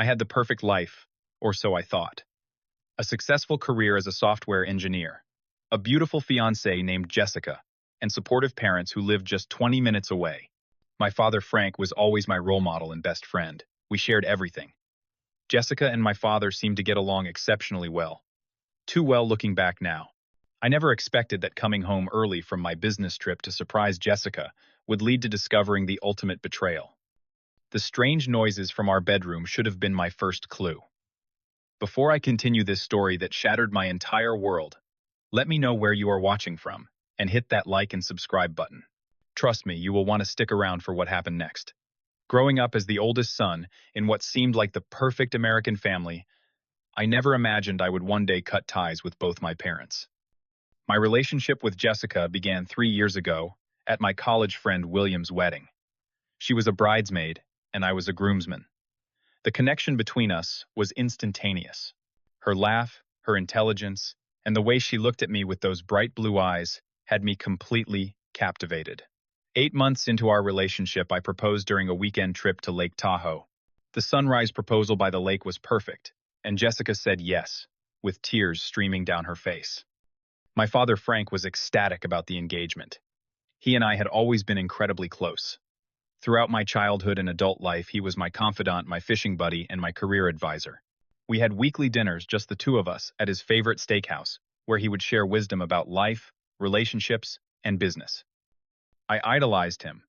I had the perfect life, or so I thought. A successful career as a software engineer, a beautiful fiancée named Jessica, and supportive parents who lived just 20 minutes away. My father, Frank, was always my role model and best friend. We shared everything. Jessica and my father seemed to get along exceptionally well. Too well looking back now. I never expected that coming home early from my business trip to surprise Jessica would lead to discovering the ultimate betrayal. The strange noises from our bedroom should have been my first clue. Before I continue this story that shattered my entire world, let me know where you are watching from, and hit that like and subscribe button. Trust me, you will want to stick around for what happened next. Growing up as the oldest son in what seemed like the perfect American family, I never imagined I would one day cut ties with both my parents. My relationship with Jessica began 3 years ago at my college friend William's wedding. She was a bridesmaid, and I was a groomsman. The connection between us was instantaneous. Her laugh, her intelligence, and the way she looked at me with those bright blue eyes had me completely captivated. 8 months into our relationship, I proposed during a weekend trip to Lake Tahoe. The sunrise proposal by the lake was perfect, and Jessica said yes, with tears streaming down her face. My father, Frank, was ecstatic about the engagement. He and I had always been incredibly close. Throughout my childhood and adult life, he was my confidant, my fishing buddy, and my career advisor. We had weekly dinners, just the two of us, at his favorite steakhouse, where he would share wisdom about life, relationships, and business. I idolized him,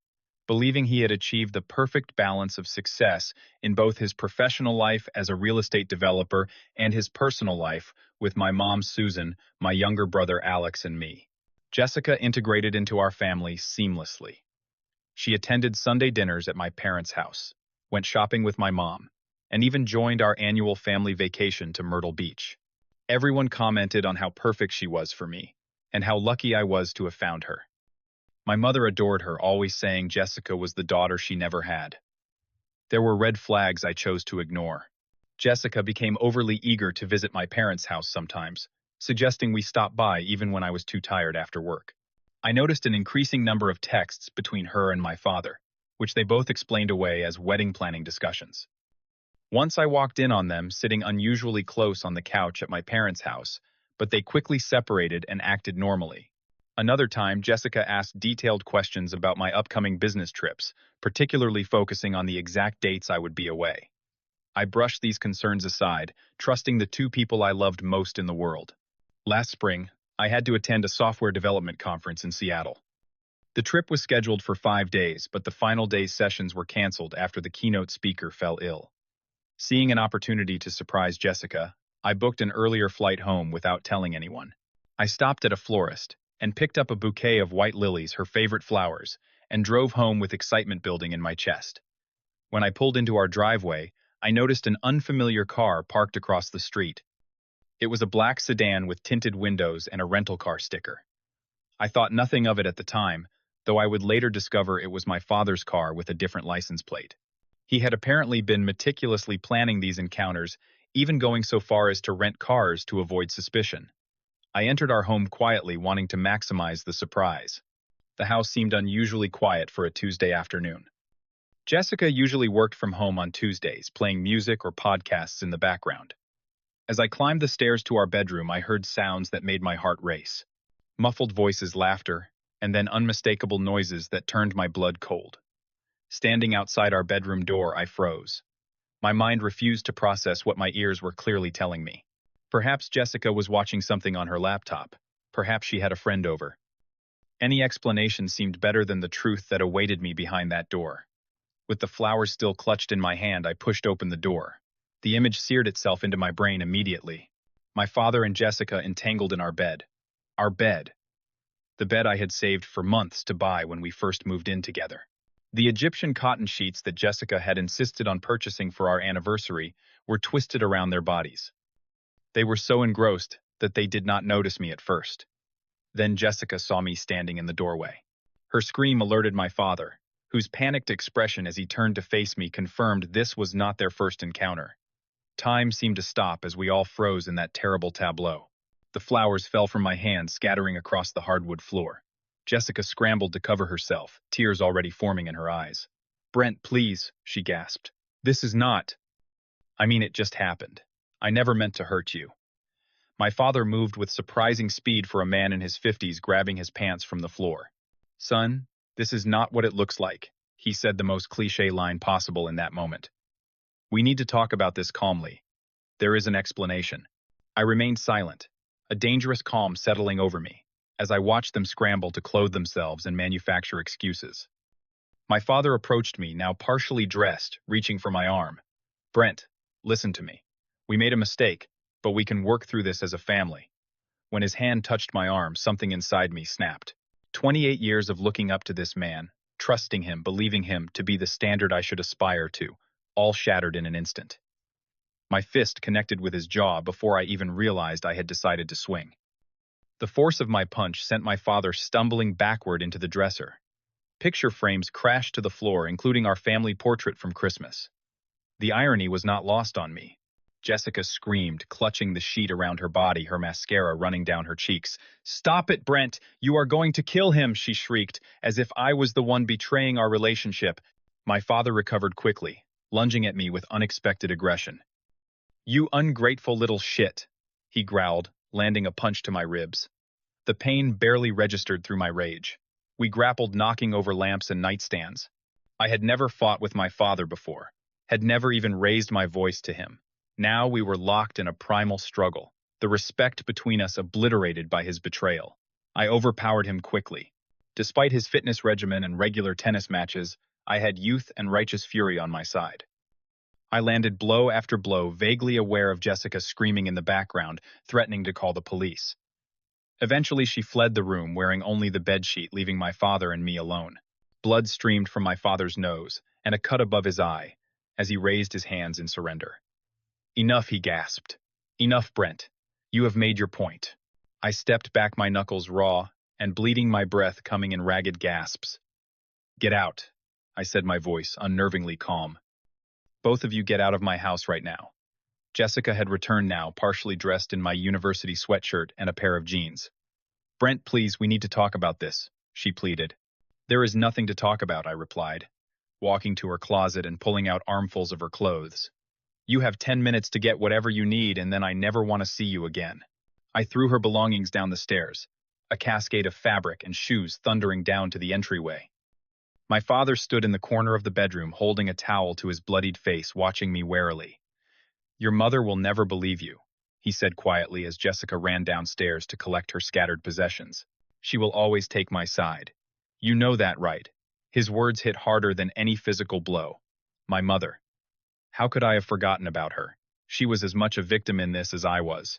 believing he had achieved the perfect balance of success in both his professional life as a real estate developer and his personal life with my mom, Susan, my younger brother, Alex, and me. Jessica integrated into our family seamlessly. She attended Sunday dinners at my parents' house, went shopping with my mom, and even joined our annual family vacation to Myrtle Beach. Everyone commented on how perfect she was for me, and how lucky I was to have found her. My mother adored her, always saying Jessica was the daughter she never had. There were red flags I chose to ignore. Jessica became overly eager to visit my parents' house sometimes, suggesting we stop by even when I was too tired after work. I noticed an increasing number of texts between her and my father, which they both explained away as wedding planning discussions. Once I walked in on them sitting unusually close on the couch at my parents' house, but they quickly separated and acted normally. Another time, Jessica asked detailed questions about my upcoming business trips, particularly focusing on the exact dates I would be away. I brushed these concerns aside, trusting the two people I loved most in the world. Last spring, I had to attend a software development conference in Seattle. The trip was scheduled for 5 days, but the final day's sessions were canceled after the keynote speaker fell ill. Seeing an opportunity to surprise Jessica, I booked an earlier flight home without telling anyone. I stopped at a florist and picked up a bouquet of white lilies, her favorite flowers, and drove home with excitement building in my chest. When I pulled into our driveway, I noticed an unfamiliar car parked across the street. It was a black sedan with tinted windows and a rental car sticker. I thought nothing of it at the time, though I would later discover it was my father's car with a different license plate. He had apparently been meticulously planning these encounters, even going so far as to rent cars to avoid suspicion. I entered our home quietly, wanting to maximize the surprise. The house seemed unusually quiet for a Tuesday afternoon. Jessica usually worked from home on Tuesdays, playing music or podcasts in the background. As I climbed the stairs to our bedroom, I heard sounds that made my heart race. Muffled voices, laughter, and then unmistakable noises that turned my blood cold. Standing outside our bedroom door, I froze. My mind refused to process what my ears were clearly telling me. Perhaps Jessica was watching something on her laptop. Perhaps she had a friend over. Any explanation seemed better than the truth that awaited me behind that door. With the flowers still clutched in my hand, I pushed open the door. The image seared itself into my brain immediately. My father and Jessica entangled in our bed. Our bed. The bed I had saved for months to buy when we first moved in together. The Egyptian cotton sheets that Jessica had insisted on purchasing for our anniversary were twisted around their bodies. They were so engrossed that they did not notice me at first. Then Jessica saw me standing in the doorway. Her scream alerted my father, whose panicked expression as he turned to face me confirmed this was not their first encounter. Time seemed to stop as we all froze in that terrible tableau. The flowers fell from my hand, scattering across the hardwood floor. Jessica scrambled to cover herself, tears already forming in her eyes. "Brent, please," she gasped. "This is not." I mean, it just happened. I never meant to hurt you. My father moved with surprising speed for a man in his 50s grabbing his pants from the floor. Son, this is not what it looks like, he said the most cliché line possible in that moment. We need to talk about this calmly. There is an explanation. I remained silent, a dangerous calm settling over me, as I watched them scramble to clothe themselves and manufacture excuses. My father approached me, now partially dressed, reaching for my arm. Brent, listen to me. We made a mistake, but we can work through this as a family. When his hand touched my arm, something inside me snapped. 28 years of looking up to this man, trusting him, believing him to be the standard I should aspire to, all shattered in an instant. My fist connected with his jaw before I even realized I had decided to swing. The force of my punch sent my father stumbling backward into the dresser. Picture frames crashed to the floor, including our family portrait from Christmas. The irony was not lost on me. Jessica screamed, clutching the sheet around her body, her mascara running down her cheeks. "Stop it, Brent! You are going to kill him!" she shrieked, as if I was the one betraying our relationship. My father recovered quickly, lunging at me with unexpected aggression. "You ungrateful little shit," he growled, landing a punch to my ribs. The pain barely registered through my rage. We grappled, knocking over lamps and nightstands. I had never fought with my father before, had never even raised my voice to him. Now we were locked in a primal struggle, the respect between us obliterated by his betrayal. I overpowered him quickly. Despite his fitness regimen and regular tennis matches, I had youth and righteous fury on my side. I landed blow after blow, vaguely aware of Jessica screaming in the background, threatening to call the police. Eventually, she fled the room, wearing only the bedsheet, leaving my father and me alone. Blood streamed from my father's nose, and a cut above his eye, as he raised his hands in surrender. "Enough," he gasped. "Enough, Brent. You have made your point." I stepped back, my knuckles raw and bleeding, my breath coming in ragged gasps. "Get out," I said, my voice unnervingly calm. "Both of you get out of my house right now." Jessica had returned now, partially dressed in my university sweatshirt and a pair of jeans. "Brent, please, we need to talk about this," she pleaded. "There is nothing to talk about," I replied, walking to her closet and pulling out armfuls of her clothes. "You have 10 minutes to get whatever you need, and then I never want to see you again." I threw her belongings down the stairs, a cascade of fabric and shoes thundering down to the entryway. My father stood in the corner of the bedroom, holding a towel to his bloodied face, watching me warily. "Your mother will never believe you," he said quietly as Jessica ran downstairs to collect her scattered possessions. "She will always take my side. You know that, right?" His words hit harder than any physical blow. My mother. How could I have forgotten about her? She was as much a victim in this as I was.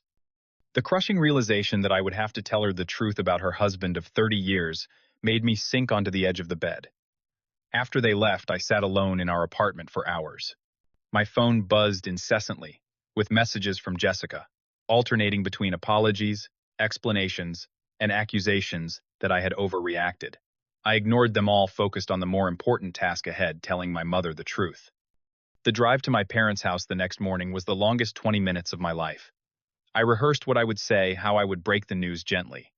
The crushing realization that I would have to tell her the truth about her husband of 30 years made me sink onto the edge of the bed. After they left, I sat alone in our apartment for hours. My phone buzzed incessantly, with messages from Jessica, alternating between apologies, explanations, and accusations that I had overreacted. I ignored them all, focused on the more important task ahead, telling my mother the truth. The drive to my parents' house the next morning was the longest 20 minutes of my life. I rehearsed what I would say, how I would break the news gently.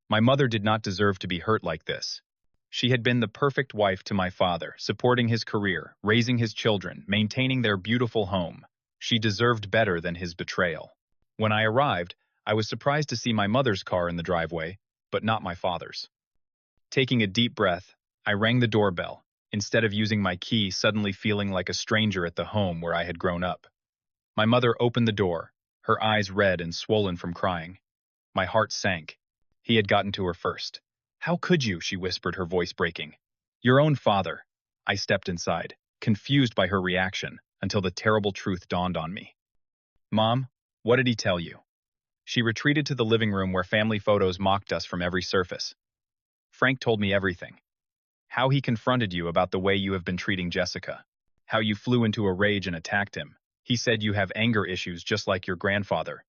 My mother did not deserve to be hurt like this. She had been the perfect wife to my father, supporting his career, raising his children, maintaining their beautiful home. She deserved better than his betrayal. When I arrived, I was surprised to see my mother's car in the driveway, but not my father's. Taking a deep breath, I rang the doorbell, instead of using my key, suddenly feeling like a stranger at the home where I had grown up. My mother opened the door, her eyes red and swollen from crying. My heart sank. He had gotten to her first. "How could you?" she whispered, her voice breaking. "Your own father." I stepped inside, confused by her reaction, until the terrible truth dawned on me. "Mom, what did he tell you?" She retreated to the living room where family photos mocked us from every surface. "Frank told me everything. How he confronted you about the way you have been treating Jessica. How you flew into a rage and attacked him. He said you have anger issues just like your grandfather."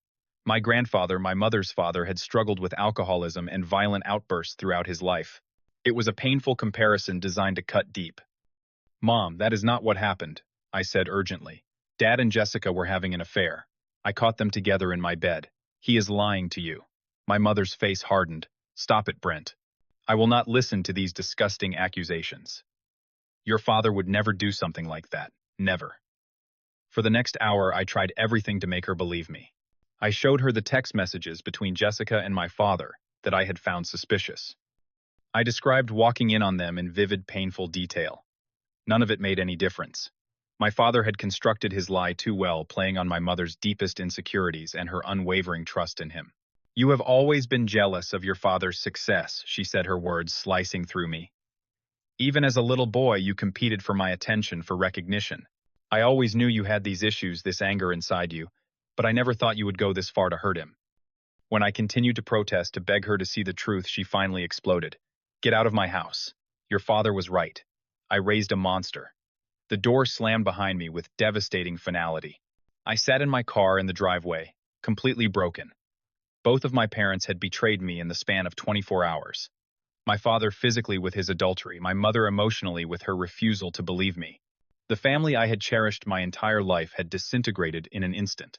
My grandfather, my mother's father, had struggled with alcoholism and violent outbursts throughout his life. It was a painful comparison designed to cut deep. "Mom, that is not what happened," I said urgently. "Dad and Jessica were having an affair. I caught them together in my bed. He is lying to you." My mother's face hardened. "Stop it, Brent. I will not listen to these disgusting accusations. Your father would never do something like that. Never." For the next hour, I tried everything to make her believe me. I showed her the text messages between Jessica and my father that I had found suspicious. I described walking in on them in vivid, painful detail. None of it made any difference. My father had constructed his lie too well, playing on my mother's deepest insecurities and her unwavering trust in him. "You have always been jealous of your father's success," she said, her words slicing through me. "Even as a little boy, you competed for my attention, for recognition. I always knew you had these issues, this anger inside you, but I never thought you would go this far to hurt him." When I continued to protest, to beg her to see the truth, she finally exploded. "Get out of my house. Your father was right. I raised a monster." The door slammed behind me with devastating finality. I sat in my car in the driveway, completely broken. Both of my parents had betrayed me in the span of 24 hours. My father physically with his adultery, my mother emotionally with her refusal to believe me. The family I had cherished my entire life had disintegrated in an instant.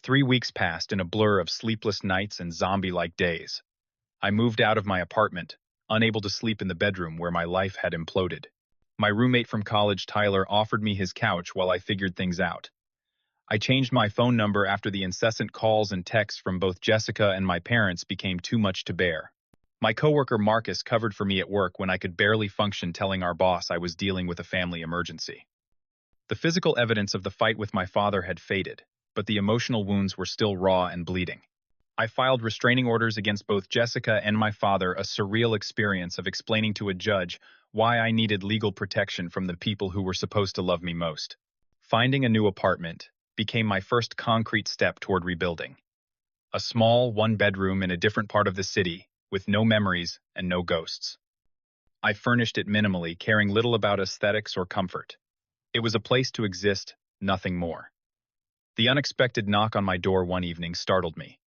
3 weeks passed in a blur of sleepless nights and zombie-like days. I moved out of my apartment, unable to sleep in the bedroom where my life had imploded. My roommate from college, Tyler, offered me his couch while I figured things out. I changed my phone number after the incessant calls and texts from both Jessica and my parents became too much to bear. My coworker Marcus covered for me at work when I could barely function, telling our boss I was dealing with a family emergency. The physical evidence of the fight with my father had faded, but the emotional wounds were still raw and bleeding. I filed restraining orders against both Jessica and my father, a surreal experience of explaining to a judge why I needed legal protection from the people who were supposed to love me most. Finding a new apartment became my first concrete step toward rebuilding. A small one-bedroom in a different part of the city, with no memories and no ghosts. I furnished it minimally, caring little about aesthetics or comfort. It was a place to exist, nothing more. The unexpected knock on my door one evening startled me.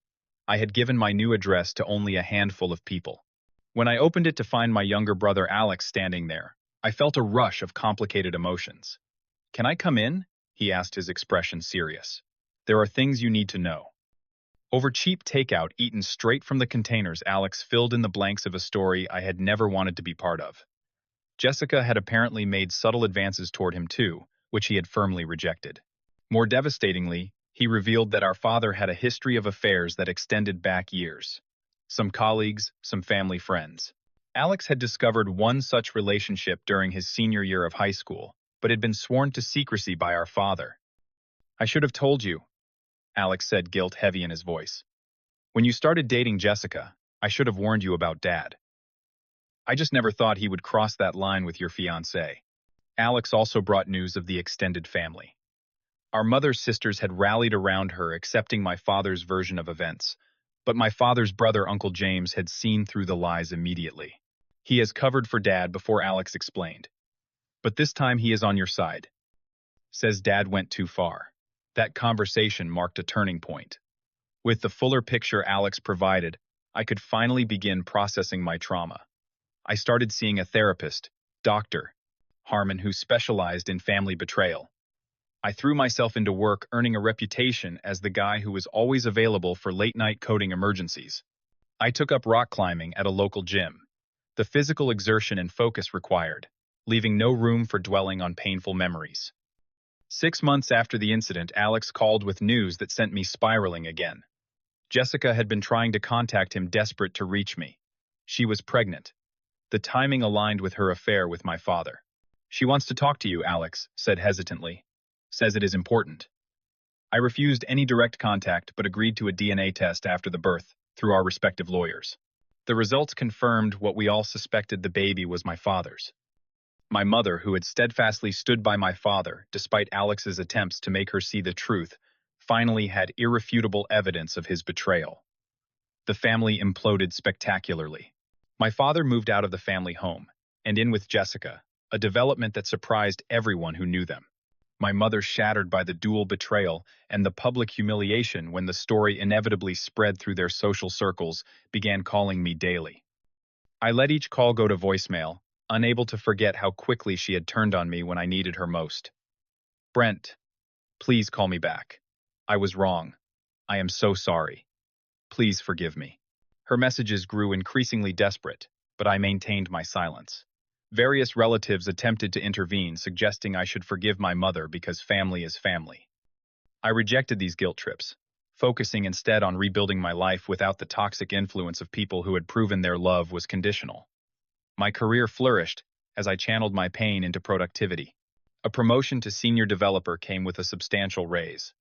I had given my new address to only a handful of people. When I opened it to find my younger brother Alex standing there, I felt a rush of complicated emotions. "Can I come in?" he asked, his expression serious. "There are things you need to know." Over cheap takeout eaten straight from the containers, Alex filled in the blanks of a story I had never wanted to be part of. Jessica had apparently made subtle advances toward him too, which he had firmly rejected. More devastatingly, he revealed that our father had a history of affairs that extended back years. Some colleagues, some family friends. Alex had discovered one such relationship during his senior year of high school, but had been sworn to secrecy by our father. "I should have told you," Alex said, guilt heavy in his voice. "When you started dating Jessica, I should have warned you about Dad. I just never thought he would cross that line with your fiancé." Alex also brought news of the extended family. Our mother's sisters had rallied around her, accepting my father's version of events. But my father's brother, Uncle James, had seen through the lies immediately. "He has covered for Dad before," Alex explained. "But this time he is on your side. Says Dad went too far." That conversation marked a turning point. With the fuller picture Alex provided, I could finally begin processing my trauma. I started seeing a therapist, Dr. Harmon, who specialized in family betrayal. I threw myself into work, earning a reputation as the guy who was always available for late-night coding emergencies. I took up rock climbing at a local gym, the physical exertion and focus required, leaving no room for dwelling on painful memories. 6 months after the incident, Alex called with news that sent me spiraling again. Jessica had been trying to contact him, desperate to reach me. She was pregnant. The timing aligned with her affair with my father. "She wants to talk to you," Alex said hesitantly. "Says it is important." I refused any direct contact but agreed to a DNA test after the birth through our respective lawyers. The results confirmed what we all suspected: the baby was my father's. My mother, who had steadfastly stood by my father despite Alex's attempts to make her see the truth, finally had irrefutable evidence of his betrayal. The family imploded spectacularly. My father moved out of the family home, and in with Jessica, a development that surprised everyone who knew them. My mother, shattered by the dual betrayal and the public humiliation when the story inevitably spread through their social circles, began calling me daily. I let each call go to voicemail, unable to forget how quickly she had turned on me when I needed her most. "Brent, please call me back. I was wrong. I am so sorry. Please forgive me." Her messages grew increasingly desperate, but I maintained my silence. Various relatives attempted to intervene, suggesting I should forgive my mother because family is family. I rejected these guilt trips, focusing instead on rebuilding my life without the toxic influence of people who had proven their love was conditional. My career flourished as I channeled my pain into productivity. A promotion to senior developer came with a substantial raise.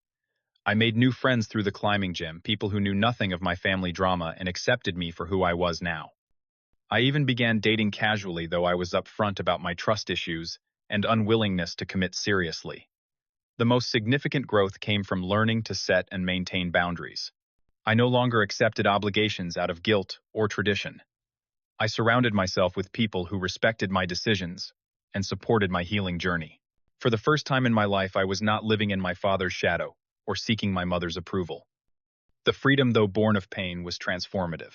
I made new friends through the climbing gym, people who knew nothing of my family drama and accepted me for who I was now. I even began dating casually, though I was upfront about my trust issues and unwillingness to commit seriously. The most significant growth came from learning to set and maintain boundaries. I no longer accepted obligations out of guilt or tradition. I surrounded myself with people who respected my decisions and supported my healing journey. For the first time in my life, I was not living in my father's shadow or seeking my mother's approval. The freedom, though born of pain, was transformative.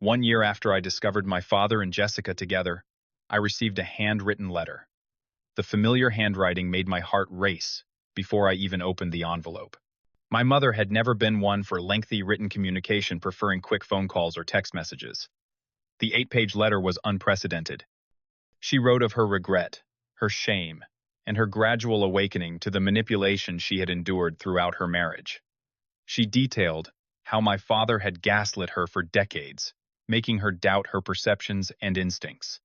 1 year after I discovered my father and Jessica together, I received a handwritten letter. The familiar handwriting made my heart race before I even opened the envelope. My mother had never been one for lengthy written communication, preferring quick phone calls or text messages. The 8-page letter was unprecedented. She wrote of her regret, her shame, and her gradual awakening to the manipulation she had endured throughout her marriage. She detailed how my father had gaslit her for decades, making her doubt her perceptions and instincts.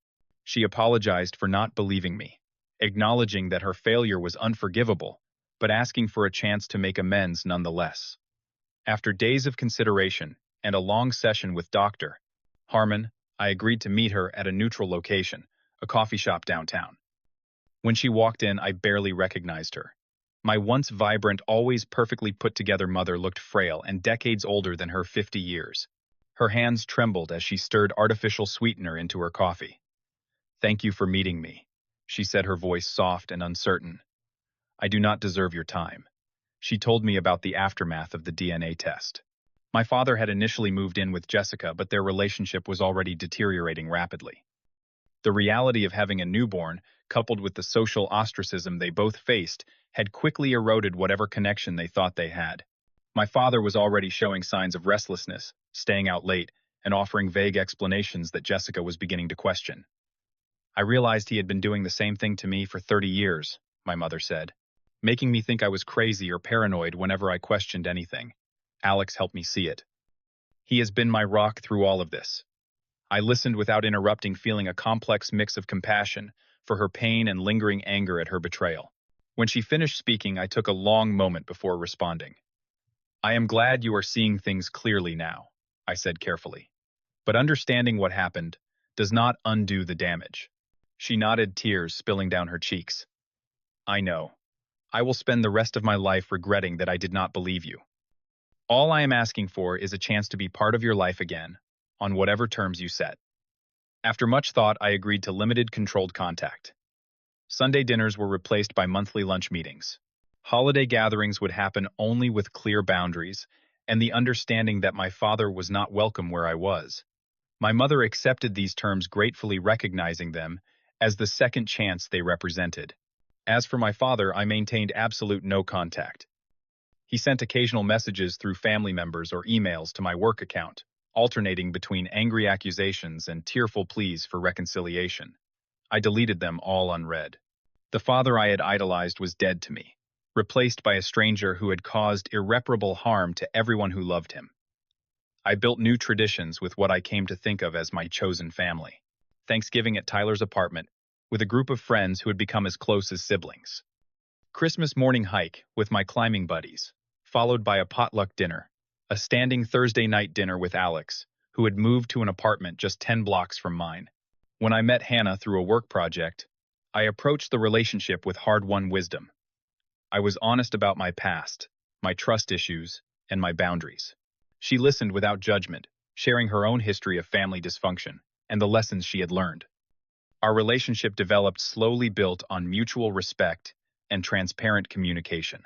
She apologized for not believing me, acknowledging that her failure was unforgivable, but asking for a chance to make amends nonetheless. After days of consideration and a long session with Dr. Harmon, I agreed to meet her at a neutral location, a coffee shop downtown. When she walked in, I barely recognized her. My once vibrant, always perfectly put-together mother looked frail and decades older than her 50 years. Her hands trembled as she stirred artificial sweetener into her coffee. "Thank you for meeting me," she said, her voice soft and uncertain. "I do not deserve your time." She told me about the aftermath of the DNA test. My father had initially moved in with Jessica, but their relationship was already deteriorating rapidly. The reality of having a newborn, coupled with the social ostracism they both faced, had quickly eroded whatever connection they thought they had. My father was already showing signs of restlessness, staying out late, and offering vague explanations that Jessica was beginning to question. "I realized he had been doing the same thing to me for 30 years, my mother said, making me think I was crazy or paranoid whenever I questioned anything. Alex helped me see it. He has been my rock through all of this." I listened without interrupting, feeling a complex mix of compassion for her pain and lingering anger at her betrayal. When she finished speaking, I took a long moment before responding. "I am glad you are seeing things clearly now," I said carefully. "But understanding what happened does not undo the damage." She nodded, tears spilling down her cheeks. "I know. I will spend the rest of my life regretting that I did not believe you. All I am asking for is a chance to be part of your life again, on whatever terms you set." After much thought, I agreed to limited, controlled contact. Sunday dinners were replaced by monthly lunch meetings. Holiday gatherings would happen only with clear boundaries and the understanding that my father was not welcome where I was. My mother accepted these terms, gratefully recognizing them as the second chance they represented. As for my father, I maintained absolute no contact. He sent occasional messages through family members or emails to my work account, alternating between angry accusations and tearful pleas for reconciliation. I deleted them all unread. The father I had idolized was dead to me, replaced by a stranger who had caused irreparable harm to everyone who loved him. I built new traditions with what I came to think of as my chosen family. Thanksgiving at Tyler's apartment, with a group of friends who had become as close as siblings. Christmas morning hike with my climbing buddies, followed by a potluck dinner. A standing Thursday night dinner with Alex, who had moved to an apartment just 10 blocks from mine. When I met Hannah through a work project, I approached the relationship with hard-won wisdom. I was honest about my past, my trust issues, and my boundaries. She listened without judgment, sharing her own history of family dysfunction and the lessons she had learned. Our relationship developed, slowly built on mutual respect and transparent communication.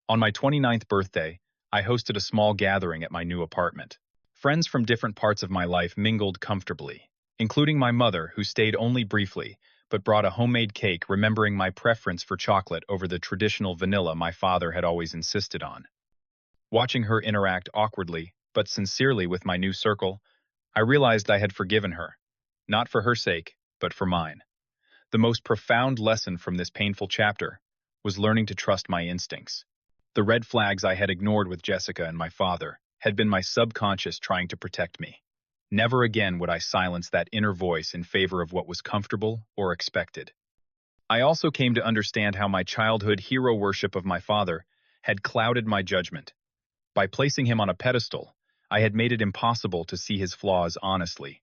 On my 29th birthday, I hosted a small gathering at my new apartment. Friends from different parts of my life mingled comfortably, including my mother, who stayed only briefly, but brought a homemade cake, remembering my preference for chocolate over the traditional vanilla my father had always insisted on. Watching her interact awkwardly, but sincerely with my new circle, I realized I had forgiven her, not for her sake, but for mine. The most profound lesson from this painful chapter was learning to trust my instincts. The red flags I had ignored with Jessica and my father had been my subconscious trying to protect me. Never again would I silence that inner voice in favor of what was comfortable or expected. I also came to understand how my childhood hero worship of my father had clouded my judgment. By placing him on a pedestal, I had made it impossible to see his flaws honestly.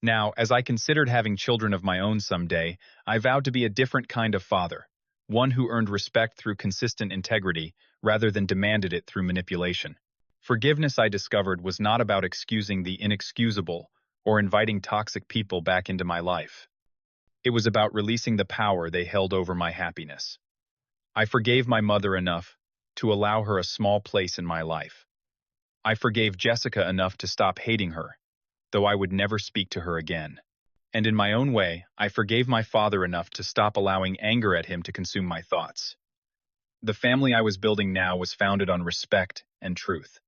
Now, as I considered having children of my own someday, I vowed to be a different kind of father, one who earned respect through consistent integrity rather than demanded it through manipulation. Forgiveness, I discovered, was not about excusing the inexcusable or inviting toxic people back into my life. It was about releasing the power they held over my happiness. I forgave my mother enough to allow her a small place in my life. I forgave Jessica enough to stop hating her, though I would never speak to her again. And in my own way, I forgave my father enough to stop allowing anger at him to consume my thoughts. The family I was building now was founded on respect and truth.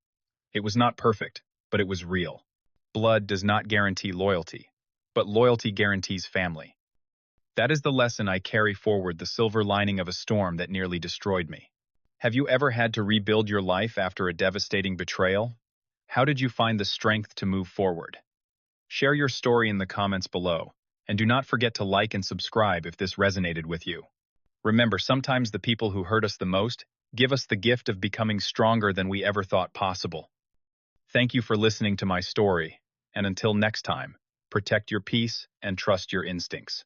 It was not perfect, but it was real. Blood does not guarantee loyalty, but loyalty guarantees family. That is the lesson I carry forward, the silver lining of a storm that nearly destroyed me. Have you ever had to rebuild your life after a devastating betrayal? How did you find the strength to move forward? Share your story in the comments below, and do not forget to like and subscribe if this resonated with you. Remember, sometimes the people who hurt us the most give us the gift of becoming stronger than we ever thought possible. Thank you for listening to my story, and until next time, protect your peace and trust your instincts.